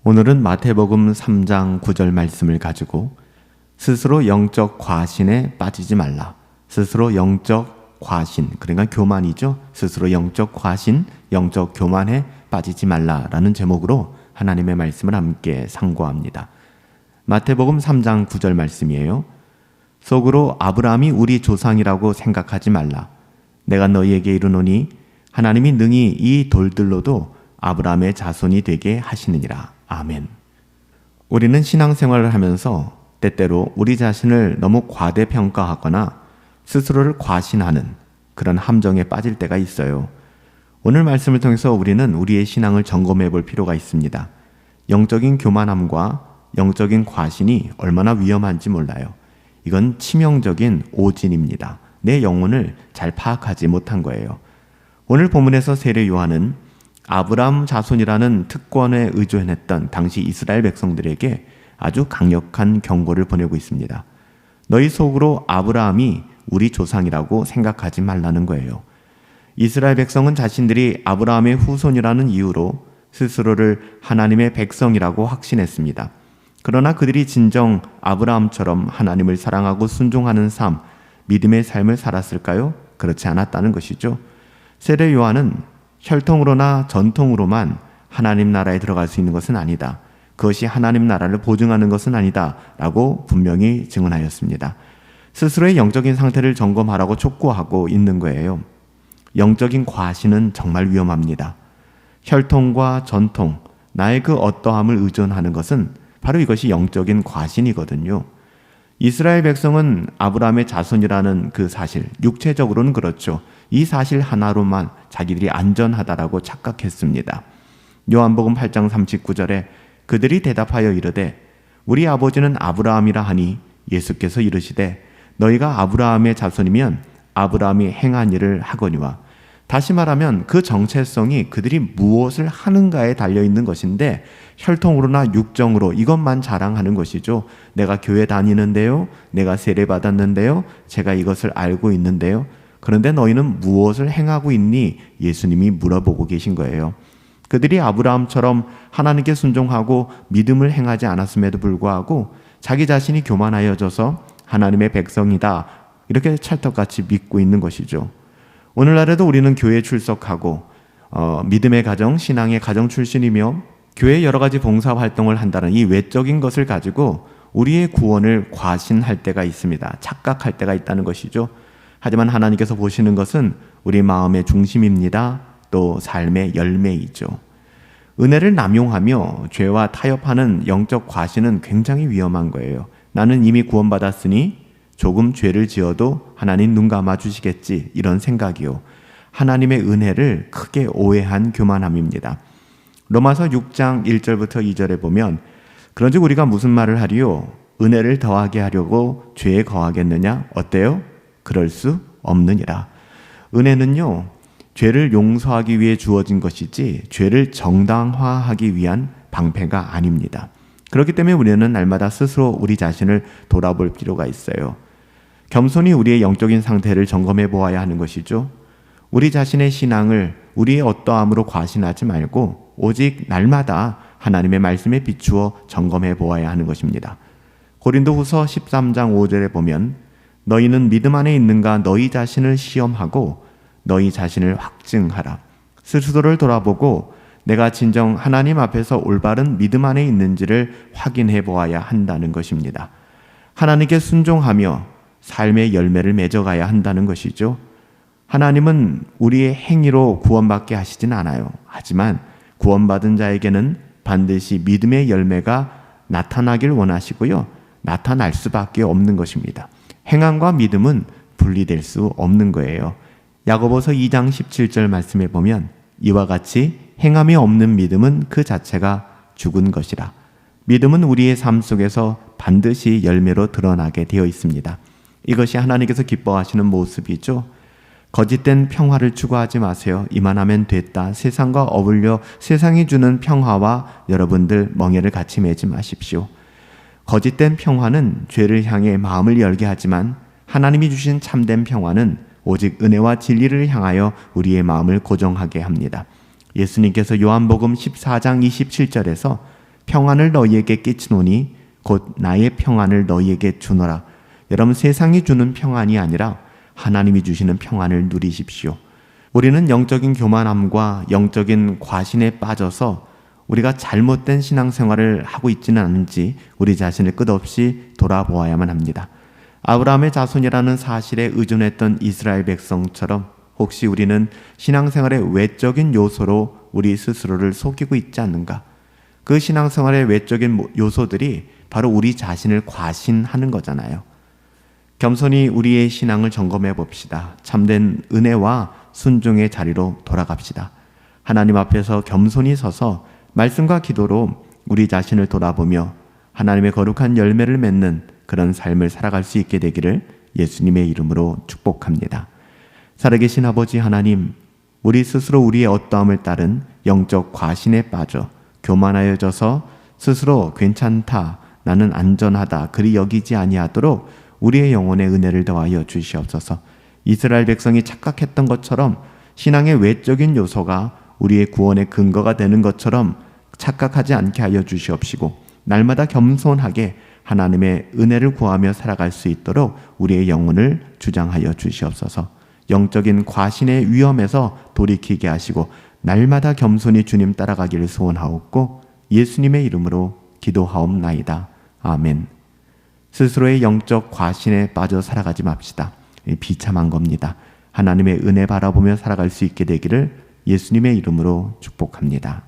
오늘은 마태복음 3장 9절 말씀을 가지고 스스로 영적 과신에 빠지지 말라. 스스로 영적 과신, 그러니까 교만이죠. 스스로 영적 과신, 영적 교만에 빠지지 말라라는 제목으로 하나님의 말씀을 함께 상고합니다. 마태복음 3장 9절 말씀이에요. 속으로 아브라함이 우리 조상이라고 생각하지 말라. 내가 너희에게 이르노니 하나님이 능히 이 돌들로도 아브라함의 자손이 되게 하시느니라. 아멘. 우리는 신앙생활을 하면서 때때로 우리 자신을 너무 과대평가하거나 스스로를 과신하는 그런 함정에 빠질 때가 있어요. 오늘 말씀을 통해서 우리는 우리의 신앙을 점검해 볼 필요가 있습니다. 영적인 교만함과 영적인 과신이 얼마나 위험한지 몰라요. 이건 치명적인 오진입니다. 내 영혼을 잘 파악하지 못한 거예요. 오늘 본문에서 세례 요한은 아브라함 자손이라는 특권에 의존했던 당시 이스라엘 백성들에게 아주 강력한 경고를 보내고 있습니다. 너희 속으로 아브라함이 우리 조상이라고 생각하지 말라는 거예요. 이스라엘 백성은 자신들이 아브라함의 후손이라는 이유로 스스로를 하나님의 백성이라고 확신했습니다. 그러나 그들이 진정 아브라함처럼 하나님을 사랑하고 순종하는 삶, 믿음의 삶을 살았을까요? 그렇지 않았다는 것이죠. 세례 요한은 혈통으로나 전통으로만 하나님 나라에 들어갈 수 있는 것은 아니다. 그것이 하나님 나라를 보증하는 것은 아니다. 라고 분명히 증언하였습니다. 스스로의 영적인 상태를 점검하라고 촉구하고 있는 거예요. 영적인 과신은 정말 위험합니다. 혈통과 전통, 나의 그 어떠함을 의존하는 것은 바로 이것이 영적인 과신이거든요. 이스라엘 백성은 아브라함의 자손이라는 그 사실, 육체적으로는 그렇죠. 이 사실 하나로만 자기들이 안전하다라고 착각했습니다. 요한복음 8장 39절에 그들이 대답하여 이르되 우리 아버지는 아브라함이라 하니 예수께서 이르시되 너희가 아브라함의 자손이면 아브라함이 행한 일을 하거니와. 다시 말하면 그 정체성이 그들이 무엇을 하는가에 달려있는 것인데 혈통으로나 육정으로 이것만 자랑하는 것이죠. 내가 교회 다니는데요. 내가 세례받았는데요. 제가 이것을 알고 있는데요. 그런데 너희는 무엇을 행하고 있니? 예수님이 물어보고 계신 거예요. 그들이 아브라함처럼 하나님께 순종하고 믿음을 행하지 않았음에도 불구하고 자기 자신이 교만하여져서 하나님의 백성이다 이렇게 찰떡같이 믿고 있는 것이죠. 오늘날에도 우리는 교회에 출석하고 믿음의 가정, 신앙의 가정 출신이며 교회에 여러 가지 봉사활동을 한다는 이 외적인 것을 가지고 우리의 구원을 과신할 때가 있습니다. 착각할 때가 있다는 것이죠. 하지만 하나님께서 보시는 것은 우리 마음의 중심입니다. 또 삶의 열매이죠. 은혜를 남용하며 죄와 타협하는 영적 과신은 굉장히 위험한 거예요. 나는 이미 구원받았으니 조금 죄를 지어도 하나님 눈 감아 주시겠지 이런 생각이요. 하나님의 은혜를 크게 오해한 교만함입니다. 로마서 6장 1절부터 2절에 보면 그런즉 우리가 무슨 말을 하리요? 은혜를 더하게 하려고 죄에 거하겠느냐? 어때요? 그럴 수 없느니라. 은혜는요, 죄를 용서하기 위해 주어진 것이지 죄를 정당화하기 위한 방패가 아닙니다. 그렇기 때문에 우리는 날마다 스스로 우리 자신을 돌아볼 필요가 있어요. 겸손히 우리의 영적인 상태를 점검해 보아야 하는 것이죠. 우리 자신의 신앙을 우리의 어떠함으로 과신하지 말고 오직 날마다 하나님의 말씀에 비추어 점검해 보아야 하는 것입니다. 고린도후서 13장 5절에 보면 너희는 믿음 안에 있는가 너희 자신을 시험하고 너희 자신을 확증하라. 스스로를 돌아보고 내가 진정 하나님 앞에서 올바른 믿음 안에 있는지를 확인해 보아야 한다는 것입니다. 하나님께 순종하며 삶의 열매를 맺어가야 한다는 것이죠. 하나님은 우리의 행위로 구원받게 하시진 않아요. 하지만 구원받은 자에게는 반드시 믿음의 열매가 나타나길 원하시고요. 나타날 수밖에 없는 것입니다. 행함과 믿음은 분리될 수 없는 거예요. 야고보서 2장 17절 말씀에 보면 이와 같이 행함이 없는 믿음은 그 자체가 죽은 것이라. 믿음은 우리의 삶 속에서 반드시 열매로 드러나게 되어 있습니다. 이것이 하나님께서 기뻐하시는 모습이죠. 거짓된 평화를 추구하지 마세요. 이만하면 됐다. 세상과 어울려 세상이 주는 평화와 여러분들 멍에를 같이 매지 마십시오. 거짓된 평화는 죄를 향해 마음을 열게 하지만 하나님이 주신 참된 평화는 오직 은혜와 진리를 향하여 우리의 마음을 고정하게 합니다. 예수님께서 요한복음 14장 27절에서 평안을 너희에게 끼치노니 곧 나의 평안을 너희에게 주노라. 여러분, 세상이 주는 평안이 아니라 하나님이 주시는 평안을 누리십시오. 우리는 영적인 교만함과 영적인 과신에 빠져서 우리가 잘못된 신앙생활을 하고 있지는 않은지 우리 자신을 끝없이 돌아보아야만 합니다. 아브라함의 자손이라는 사실에 의존했던 이스라엘 백성처럼 혹시 우리는 신앙생활의 외적인 요소로 우리 스스로를 속이고 있지 않는가? 그 신앙생활의 외적인 요소들이 바로 우리 자신을 과신하는 거잖아요. 겸손히 우리의 신앙을 점검해 봅시다. 참된 은혜와 순종의 자리로 돌아갑시다. 하나님 앞에서 겸손히 서서 말씀과 기도로 우리 자신을 돌아보며 하나님의 거룩한 열매를 맺는 그런 삶을 살아갈 수 있게 되기를 예수님의 이름으로 축복합니다. 살아계신 아버지 하나님, 우리 스스로 우리의 어떠함을 따른 영적 과신에 빠져 교만하여져서 스스로 괜찮다, 나는 안전하다 그리 여기지 아니하도록 우리의 영혼에 은혜를 더하여 주시옵소서. 이스라엘 백성이 착각했던 것처럼 신앙의 외적인 요소가 우리의 구원의 근거가 되는 것처럼 착각하지 않게 하여 주시옵시고 날마다 겸손하게 하나님의 은혜를 구하며 살아갈 수 있도록 우리의 영혼을 주장하여 주시옵소서. 영적인 과신의 위험에서 돌이키게 하시고 날마다 겸손히 주님 따라가기를 소원하옵고 예수님의 이름으로 기도하옵나이다. 아멘. 스스로의 영적 과신에 빠져 살아가지 맙시다. 비참한 겁니다. 하나님의 은혜 바라보며 살아갈 수 있게 되기를 예수님의 이름으로 축복합니다.